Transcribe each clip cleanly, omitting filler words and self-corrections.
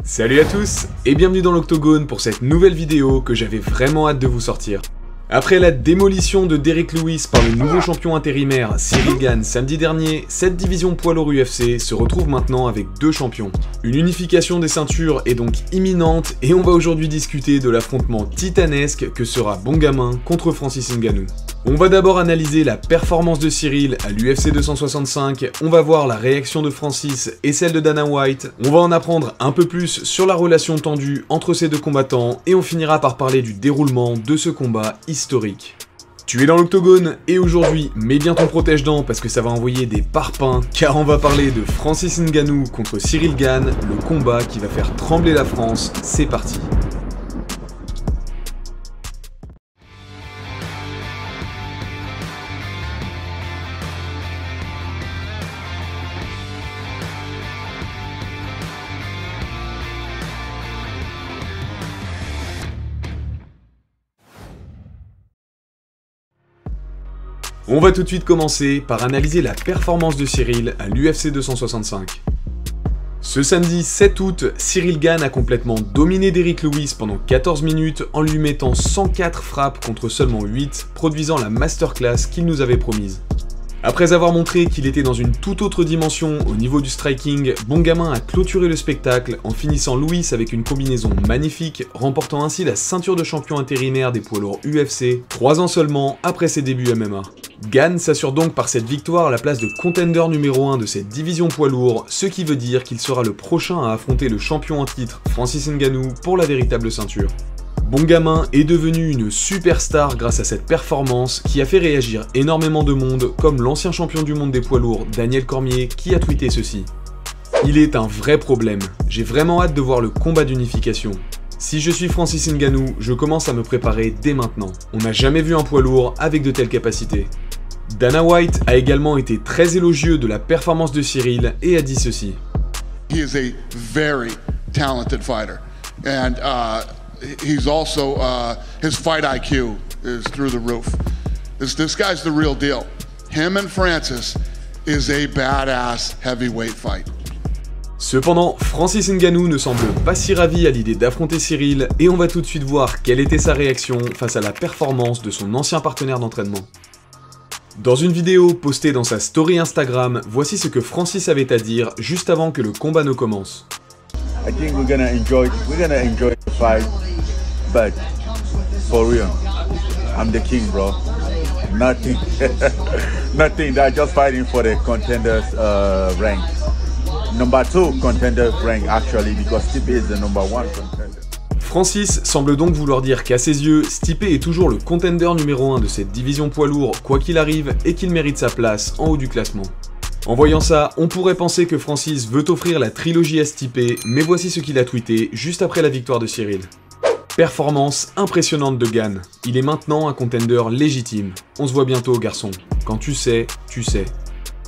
Salut à tous et bienvenue dans l'Octogone pour cette nouvelle vidéo que j'avais vraiment hâte de vous sortir. Après la démolition de Derrick Lewis par le nouveau champion intérimaire Ciryl Gane samedi dernier, cette division poids lourd UFC se retrouve maintenant avec deux champions. Une unification des ceintures est donc imminente et on va aujourd'hui discuter de l'affrontement titanesque que sera Bongamin contre Francis Ngannou. On va d'abord analyser la performance de Ciryl à l'UFC 265, on va voir la réaction de Francis et celle de Dana White, on va en apprendre un peu plus sur la relation tendue entre ces deux combattants et on finira par parler du déroulement de ce combat historique. Tu es dans l'Octogone et aujourd'hui, mets bien ton protège-dents parce que ça va envoyer des parpaings car on va parler de Francis Ngannou contre Ciryl Gane, le combat qui va faire trembler la France, c'est parti. On va tout de suite commencer par analyser la performance de Ciryl à l'UFC 265. Ce samedi 7 août, Ciryl Gane a complètement dominé Derrick Lewis pendant 14 minutes en lui mettant 104 frappes contre seulement 8, produisant la masterclass qu'il nous avait promise. Après avoir montré qu'il était dans une toute autre dimension au niveau du striking, Bongamin a clôturé le spectacle en finissant Lewis avec une combinaison magnifique, remportant ainsi la ceinture de champion intérimaire des poids lourds UFC, 3 ans seulement après ses débuts MMA. Gane s'assure donc par cette victoire la place de contender numéro 1 de cette division poids lourd, ce qui veut dire qu'il sera le prochain à affronter le champion en titre Francis Ngannou pour la véritable ceinture. Bongamin est devenu une superstar grâce à cette performance qui a fait réagir énormément de monde, comme l'ancien champion du monde des poids lourds Daniel Cormier qui a tweeté ceci. Il est un vrai problème, j'ai vraiment hâte de voir le combat d'unification. Si je suis Francis Ngannou, je commence à me préparer dès maintenant. On n'a jamais vu un poids lourd avec de telles capacités. Dana White a également été très élogieux de la performance de Ciryl et a dit ceci. He is a very talented fighter and he's also his fight IQ is through the roof. This guy's the real deal. Him and Francis is a badass heavyweight fight. Cependant, Francis Ngannou ne semble pas si ravi à l'idée d'affronter Ciryl et on va tout de suite voir quelle était sa réaction face à la performance de son ancien partenaire d'entraînement. Dans une vidéo postée dans sa story Instagram, voici ce que Francis avait à dire juste avant que le combat ne commence. I think we're gonna enjoy the fight, but for real, I'm the king, bro. Nothing, nothing. They're just fighting for the contenders rank. Number 2 contender rank actually, because Stipe is the number 1 contender. Francis semble donc vouloir dire qu'à ses yeux, Stipe est toujours le contender numéro 1 de cette division poids lourd quoi qu'il arrive et qu'il mérite sa place en haut du classement. En voyant ça, on pourrait penser que Francis veut offrir la trilogie à Stipe, mais voici ce qu'il a tweeté juste après la victoire de Ciryl. Performance impressionnante de Gane. Il est maintenant un contender légitime. On se voit bientôt, garçon. Quand tu sais, tu sais.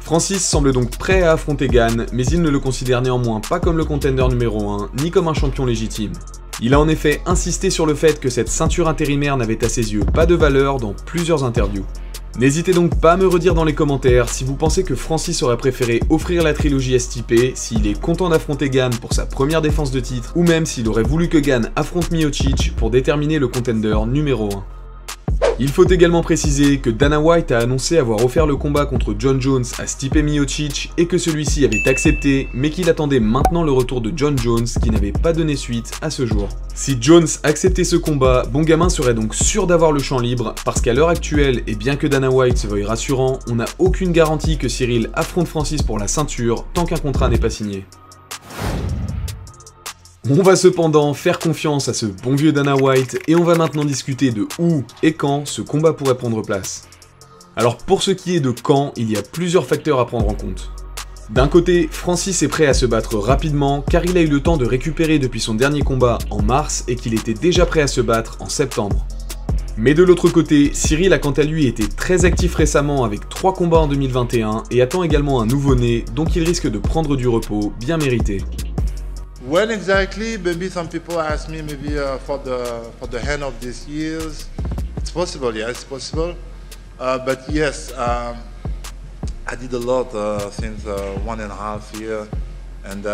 Francis semble donc prêt à affronter Gane, mais il ne le considère néanmoins pas comme le contender numéro 1, ni comme un champion légitime. Il a en effet insisté sur le fait que cette ceinture intérimaire n'avait à ses yeux pas de valeur dans plusieurs interviews. N'hésitez donc pas à me redire dans les commentaires si vous pensez que Francis aurait préféré offrir la trilogie à Stipe, s'il est content d'affronter Gane pour sa première défense de titre, ou même s'il aurait voulu que Gane affronte Miocic pour déterminer le contender numéro 1. Il faut également préciser que Dana White a annoncé avoir offert le combat contre Jon Jones à Stipe Miocic et que celui-ci avait accepté, mais qu'il attendait maintenant le retour de Jon Jones qui n'avait pas donné suite à ce jour. Si Jones acceptait ce combat, Bongamin serait donc sûr d'avoir le champ libre, parce qu'à l'heure actuelle, et bien que Dana White se veuille rassurant, on n'a aucune garantie que Ciryl affronte Francis pour la ceinture tant qu'un contrat n'est pas signé. On va cependant faire confiance à ce bon vieux Dana White et on va maintenant discuter de où et quand ce combat pourrait prendre place. Alors pour ce qui est de quand, il y a plusieurs facteurs à prendre en compte. D'un côté, Francis est prêt à se battre rapidement car il a eu le temps de récupérer depuis son dernier combat en mars et qu'il était déjà prêt à se battre en septembre. Mais de l'autre côté, Ciryl a quant à lui été très actif récemment avec 3 combats en 2021 et attend également un nouveau-né, donc il risque de prendre du repos bien mérité. When exactly? Maybe some people ask me maybe for the end of this years. It's possible, yeah, it's possible. But yes, I did a lot since 1.5 years, and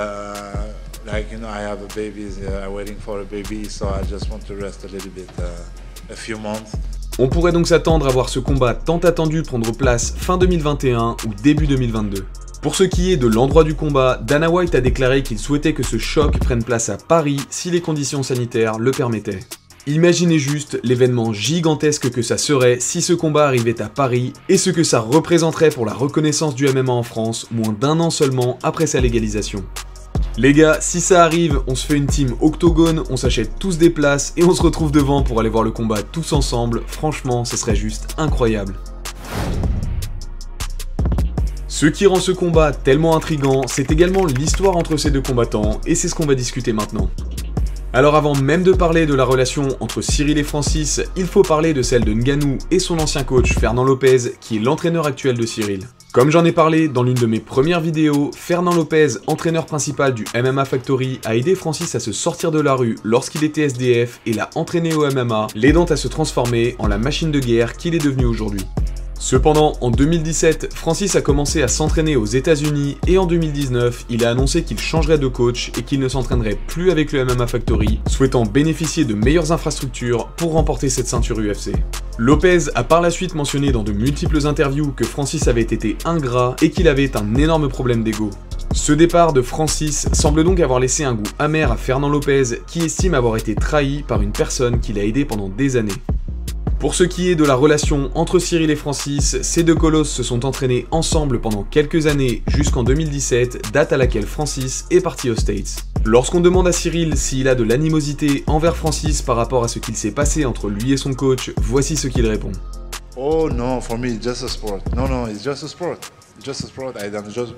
Like, you know, I have a baby, I'm waiting for a baby, so I just want to rest a little bit, a few months. On pourrait donc s'attendre à voir ce combat tant attendu prendre place fin 2021 ou début 2022. Pour ce qui est de l'endroit du combat, Dana White a déclaré qu'il souhaitait que ce choc prenne place à Paris si les conditions sanitaires le permettaient. Imaginez juste l'événement gigantesque que ça serait si ce combat arrivait à Paris et ce que ça représenterait pour la reconnaissance du MMA en France moins d'un an seulement après sa légalisation. Les gars, si ça arrive, on se fait une team octogone, on s'achète tous des places et on se retrouve devant pour aller voir le combat tous ensemble, franchement, ce serait juste incroyable. Ce qui rend ce combat tellement intriguant, c'est également l'histoire entre ces deux combattants, et c'est ce qu'on va discuter maintenant. Alors avant même de parler de la relation entre Cyril et Francis, il faut parler de celle de Ngannou et son ancien coach Fernand Lopez, qui est l'entraîneur actuel de Cyril. Comme j'en ai parlé dans l'une de mes premières vidéos, Fernand Lopez, entraîneur principal du MMA Factory, a aidé Francis à se sortir de la rue lorsqu'il était SDF et l'a entraîné au MMA, l'aidant à se transformer en la machine de guerre qu'il est devenu aujourd'hui. Cependant, en 2017, Francis a commencé à s'entraîner aux États-Unis et en 2019, il a annoncé qu'il changerait de coach et qu'il ne s'entraînerait plus avec le MMA Factory, souhaitant bénéficier de meilleures infrastructures pour remporter cette ceinture UFC. Lopez a par la suite mentionné dans de multiples interviews que Francis avait été ingrat et qu'il avait un énorme problème d'ego. Ce départ de Francis semble donc avoir laissé un goût amer à Fernand Lopez, qui estime avoir été trahi par une personne qui l'a aidé pendant des années. Pour ce qui est de la relation entre Cyril et Francis, ces deux colosses se sont entraînés ensemble pendant quelques années jusqu'en 2017, date à laquelle Francis est parti aux States. Lorsqu'on demande à Cyril s'il a de l'animosité envers Francis par rapport à ce qu'il s'est passé entre lui et son coach, voici ce qu'il répond. Oh no, for me it's just a sport. No, it's just a sport. It's just a sport. I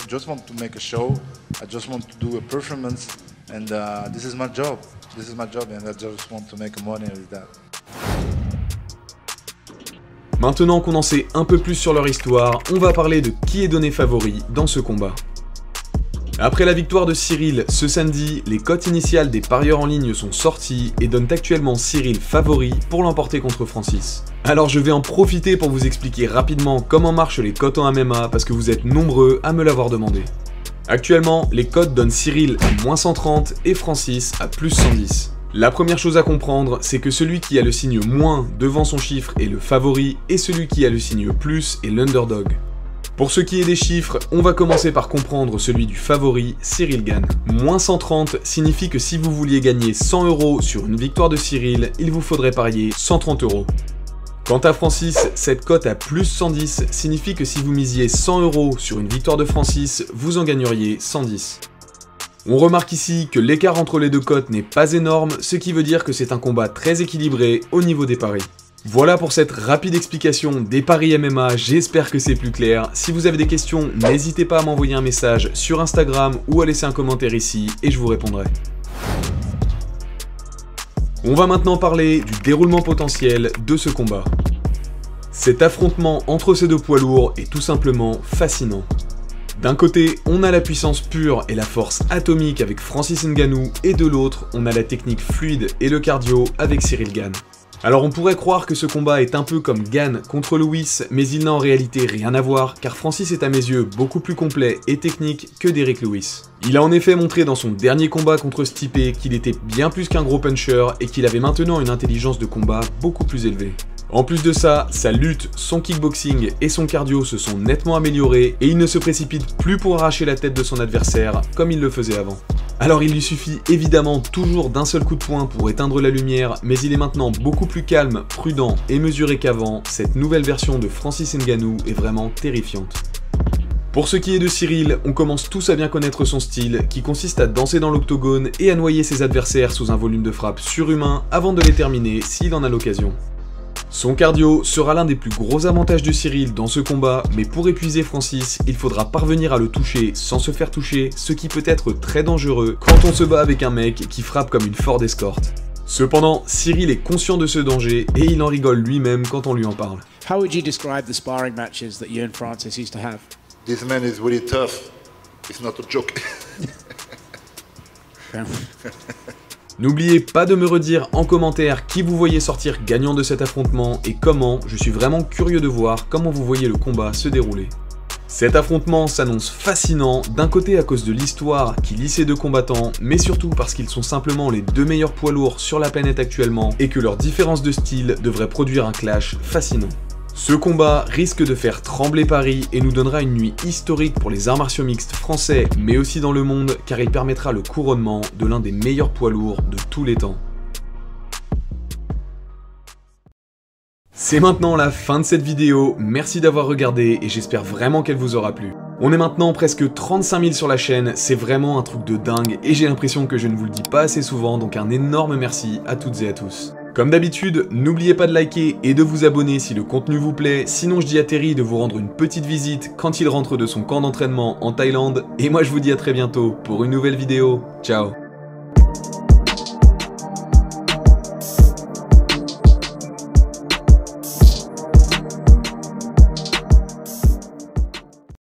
just want to make a show. I just want to do a performance, and this is my job. This is my job, and I just want to make money with that. Maintenant qu'on en sait un peu plus sur leur histoire, on va parler de qui est donné favori dans ce combat. Après la victoire de Cyril ce samedi, les cotes initiales des parieurs en ligne sont sorties et donnent actuellement Cyril favori pour l'emporter contre Francis. Alors je vais en profiter pour vous expliquer rapidement comment marchent les cotes en MMA parce que vous êtes nombreux à me l'avoir demandé. Actuellement, les cotes donnent Cyril à moins 130 et Francis à plus 110. La première chose à comprendre, c'est que celui qui a le signe moins devant son chiffre est le favori et celui qui a le signe plus est l'underdog. Pour ce qui est des chiffres, on va commencer par comprendre celui du favori, Cyril Gane. Moins 130 signifie que si vous vouliez gagner 100 € sur une victoire de Cyril, il vous faudrait parier 130 €. Quant à Francis, cette cote à plus 110 signifie que si vous misiez 100 € sur une victoire de Francis, vous en gagneriez 110. On remarque ici que l'écart entre les deux cotes n'est pas énorme, ce qui veut dire que c'est un combat très équilibré au niveau des paris. Voilà pour cette rapide explication des paris MMA, j'espère que c'est plus clair. Si vous avez des questions, n'hésitez pas à m'envoyer un message sur Instagram ou à laisser un commentaire ici et je vous répondrai. On va maintenant parler du déroulement potentiel de ce combat. Cet affrontement entre ces deux poids lourds est tout simplement fascinant. D'un côté, on a la puissance pure et la force atomique avec Francis Ngannou, et de l'autre, on a la technique fluide et le cardio avec Cyril Gane. Alors on pourrait croire que ce combat est un peu comme Gane contre Lewis, mais il n'a en réalité rien à voir, car Francis est à mes yeux beaucoup plus complet et technique que Derrick Lewis. Il a en effet montré dans son dernier combat contre Stipe qu'il était bien plus qu'un gros puncher et qu'il avait maintenant une intelligence de combat beaucoup plus élevée. En plus de ça, sa lutte, son kickboxing et son cardio se sont nettement améliorés et il ne se précipite plus pour arracher la tête de son adversaire comme il le faisait avant. Alors il lui suffit évidemment toujours d'un seul coup de poing pour éteindre la lumière, mais il est maintenant beaucoup plus calme, prudent et mesuré qu'avant. Cette nouvelle version de Francis Ngannou est vraiment terrifiante. Pour ce qui est de Cyril, on commence tous à bien connaître son style, qui consiste à danser dans l'octogone et à noyer ses adversaires sous un volume de frappe surhumain avant de les terminer s'il en a l'occasion. Son cardio sera l'un des plus gros avantages de Cyril dans ce combat, mais pour épuiser Francis, il faudra parvenir à le toucher sans se faire toucher, ce qui peut être très dangereux quand on se bat avec un mec qui frappe comme une Ford Escort. Cependant, Cyril est conscient de ce danger et il en rigole lui-même quand on lui en parle. How would you describe the sparring matches that you and Francis used to have? This man is really tough. It's not a joke. N'oubliez pas de me redire en commentaire qui vous voyez sortir gagnant de cet affrontement et comment, je suis vraiment curieux de voir comment vous voyez le combat se dérouler. Cet affrontement s'annonce fascinant, d'un côté à cause de l'histoire qui lie ces deux combattants, mais surtout parce qu'ils sont simplement les deux meilleurs poids lourds sur la planète actuellement et que leur différence de style devrait produire un clash fascinant. Ce combat risque de faire trembler Paris et nous donnera une nuit historique pour les arts martiaux mixtes français, mais aussi dans le monde, car il permettra le couronnement de l'un des meilleurs poids lourds de tous les temps. C'est maintenant la fin de cette vidéo, merci d'avoir regardé et j'espère vraiment qu'elle vous aura plu. On est maintenant presque 35 000 sur la chaîne, c'est vraiment un truc de dingue et j'ai l'impression que je ne vous le dis pas assez souvent, donc un énorme merci à toutes et à tous. Comme d'habitude, n'oubliez pas de liker et de vous abonner si le contenu vous plaît, sinon je dis à Terry de vous rendre une petite visite quand il rentre de son camp d'entraînement en Thaïlande, et moi je vous dis à très bientôt pour une nouvelle vidéo, ciao.